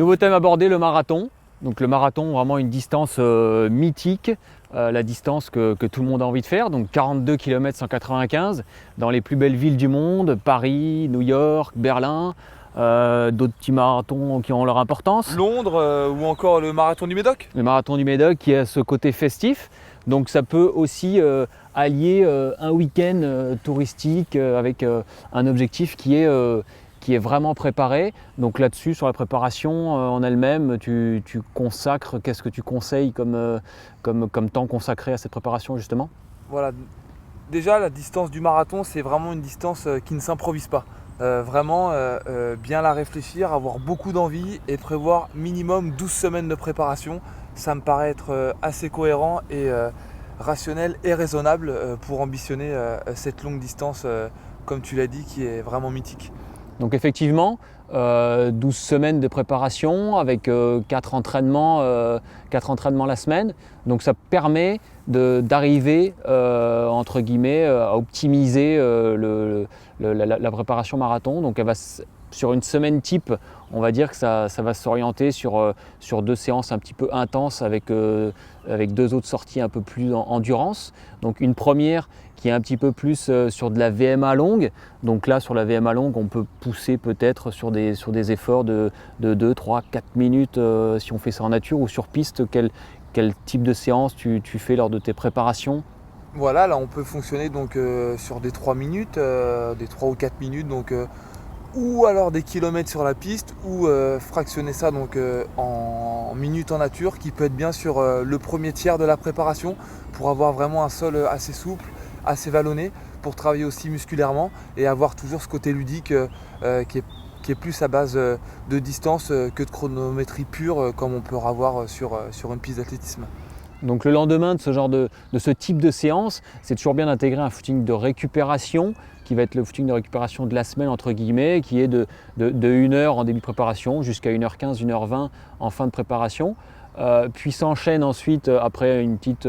Nouveau thème abordé, le marathon. Donc le marathon, vraiment une distance mythique, la distance que tout le monde a envie de faire. Donc 42 km 195 dans les plus belles villes du monde, Paris, New York, Berlin, d'autres petits marathons qui ont leur importance. Londres ou encore le marathon du Médoc. Le marathon du Médoc qui a ce côté festif. Donc ça peut aussi allier un week-end touristique avec un objectif qui est vraiment préparé. Donc là-dessus, sur la préparation en elle-même, tu consacres, qu'est-ce que tu conseilles comme temps consacré à cette préparation justement? Voilà. Déjà, la distance du marathon, c'est vraiment une distance qui ne s'improvise pas. Bien la réfléchir, avoir beaucoup d'envie et prévoir minimum 12 semaines de préparation. Ça me paraît être assez cohérent et rationnel et raisonnable pour ambitionner cette longue distance, comme tu l'as dit, qui est vraiment mythique. Donc effectivement, 12 semaines de préparation avec 4 entraînements la semaine. Donc ça permet d'arriver entre guillemets à optimiser la préparation marathon. Donc elle va, sur une semaine type, on va dire que ça va s'orienter sur 2 séances un petit peu intenses avec 2 autres sorties un peu plus endurance. Donc une première qui est un petit peu plus sur de la VMA longue. Donc là, sur la VMA longue, on peut pousser peut-être sur des efforts de 2, 3, 4 minutes si on fait ça en nature ou sur piste. Quel type de séance tu fais lors de tes préparations? Voilà, là on peut fonctionner donc sur des 3 minutes, des 3 ou 4 minutes, donc ou alors des kilomètres sur la piste, ou fractionner ça donc en minutes en nature, qui peut être bien sur le premier tiers de la préparation, pour avoir vraiment un sol assez souple, assez vallonné, pour travailler aussi musculairement et avoir toujours ce côté ludique qui est plus à base de distance que de chronométrie pure, comme on peut avoir sur une piste d'athlétisme. Donc le lendemain de ce type de séance, c'est toujours bien d'intégrer un footing de récupération qui va être le footing de récupération de la semaine entre guillemets, qui est de 1 heure en début de préparation jusqu'à 1h15, 1h20 en fin de préparation. Puis s'enchaîne ensuite, après une petite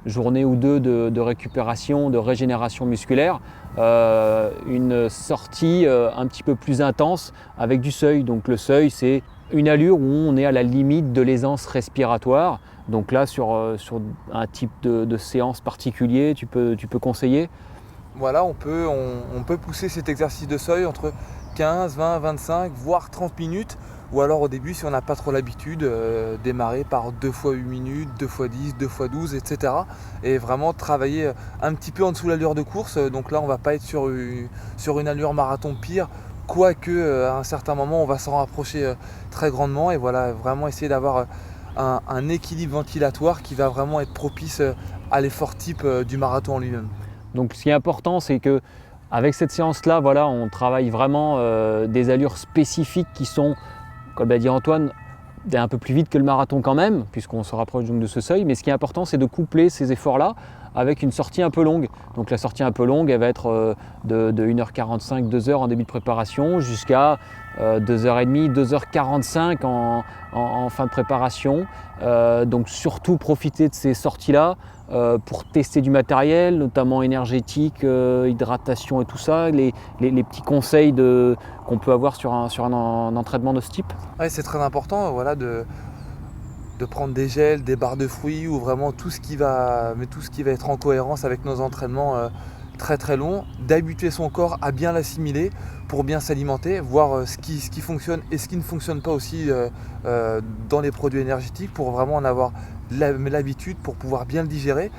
journée ou deux de récupération, de régénération musculaire, une sortie un petit peu plus intense avec du seuil. Donc le seuil, c'est une allure où on est à la limite de l'aisance respiratoire. Donc là, sur un type de séance particulier, tu peux conseiller? Voilà, on peut pousser cet exercice de seuil entre 15, 20, 25, voire 30 minutes. Ou alors au début, si on n'a pas trop l'habitude, démarrer par 2 fois 8 minutes, 2 fois 10, 2 fois 12, etc. Et vraiment travailler un petit peu en dessous de l'allure de course. Donc là, on ne va pas être sur une allure marathon pire, quoique à un certain moment, on va s'en rapprocher très grandement. Et voilà, vraiment essayer d'avoir un équilibre ventilatoire qui va vraiment être propice à l'effort type du marathon en lui-même. Donc ce qui est important, c'est que avec cette séance-là, voilà, on travaille vraiment des allures spécifiques qui sont, comme l'a dit Antoine, un peu plus vite que le marathon quand même, puisqu'on se rapproche donc de ce seuil. Mais ce qui est important, c'est de coupler ces efforts-là avec une sortie un peu longue. Donc la sortie un peu longue, elle va être de 1h45, 2h en début de préparation, jusqu'à 2h30, 2h45 en fin de préparation. Donc surtout profiter de ces sorties-là pour tester du matériel, notamment énergétique, hydratation et tout ça, les petits conseils qu'on peut avoir sur un entraînement de ce type. Ouais, c'est très important, voilà, de prendre des gels, des barres de fruits, ou vraiment tout ce qui va être en cohérence avec nos entraînements très très longs, d'habituer son corps à bien l'assimiler pour bien s'alimenter, voir ce qui fonctionne et ce qui ne fonctionne pas aussi dans les produits énergétiques, pour vraiment en avoir l'habitude, pour pouvoir bien le digérer.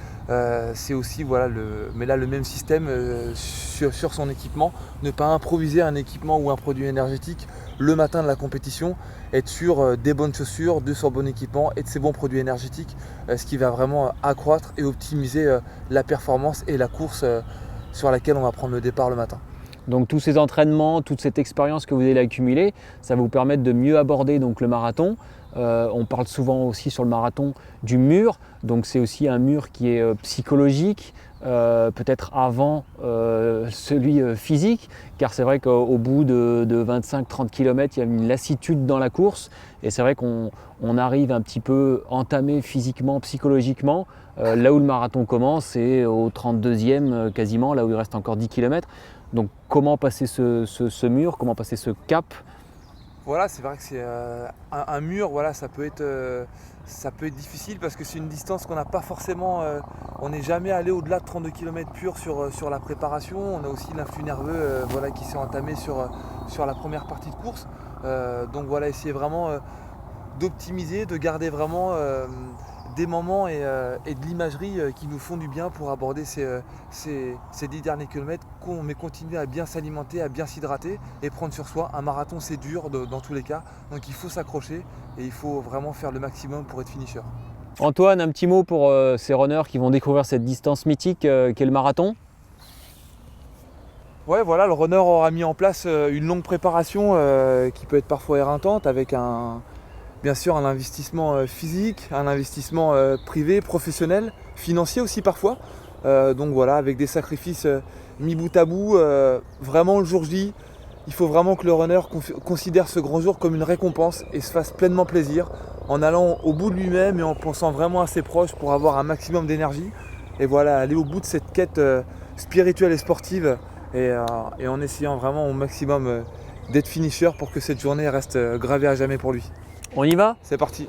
C'est aussi le même système sur son équipement, ne pas improviser un équipement ou un produit énergétique le matin de la compétition, être sur des bonnes chaussures, de son bon équipement et de ses bons produits énergétiques, ce qui va vraiment accroître et optimiser la performance et la course sur laquelle on va prendre le départ le matin. Donc tous ces entraînements, toute cette expérience que vous allez accumuler, ça va vous permettre de mieux aborder donc, le marathon. On parle souvent aussi sur le marathon du mur, donc c'est aussi un mur qui est psychologique, peut-être avant celui physique, car c'est vrai qu'au bout de 25-30 km, il y a une lassitude dans la course, et c'est vrai qu'on arrive un petit peu entamé physiquement, psychologiquement. Là où le marathon commence, c'est au 32e quasiment, là où il reste encore 10 km. Donc comment passer ce mur, comment passer ce cap? Voilà, c'est vrai que c'est un mur, voilà, ça peut être difficile parce que c'est une distance qu'on n'a pas forcément. On n'est jamais allé au-delà de 32 km pur sur la préparation. On a aussi l'influx nerveux voilà, qui s'est entamé sur la première partie de course. Donc voilà, essayer vraiment d'optimiser, de garder vraiment des moments et de l'imagerie qui nous font du bien pour aborder ces 10 derniers kilomètres, mais continuer à bien s'alimenter, à bien s'hydrater et prendre sur soi. Un marathon, c'est dur dans tous les cas, donc il faut s'accrocher et il faut vraiment faire le maximum pour être finisher. Antoine, un petit mot pour ces runners qui vont découvrir cette distance mythique qu'est le marathon. Ouais, voilà, le runner aura mis en place une longue préparation qui peut être parfois éreintante avec bien sûr un investissement physique, un investissement privé, professionnel, financier aussi parfois. Donc voilà, avec des sacrifices mis bout à bout, vraiment le jour J, il faut vraiment que le runner considère ce grand jour comme une récompense et se fasse pleinement plaisir en allant au bout de lui-même et en pensant vraiment à ses proches pour avoir un maximum d'énergie. Et voilà, aller au bout de cette quête spirituelle et sportive et en essayant vraiment au maximum d'être finisher pour que cette journée reste gravée à jamais pour lui. On y va ? C'est parti.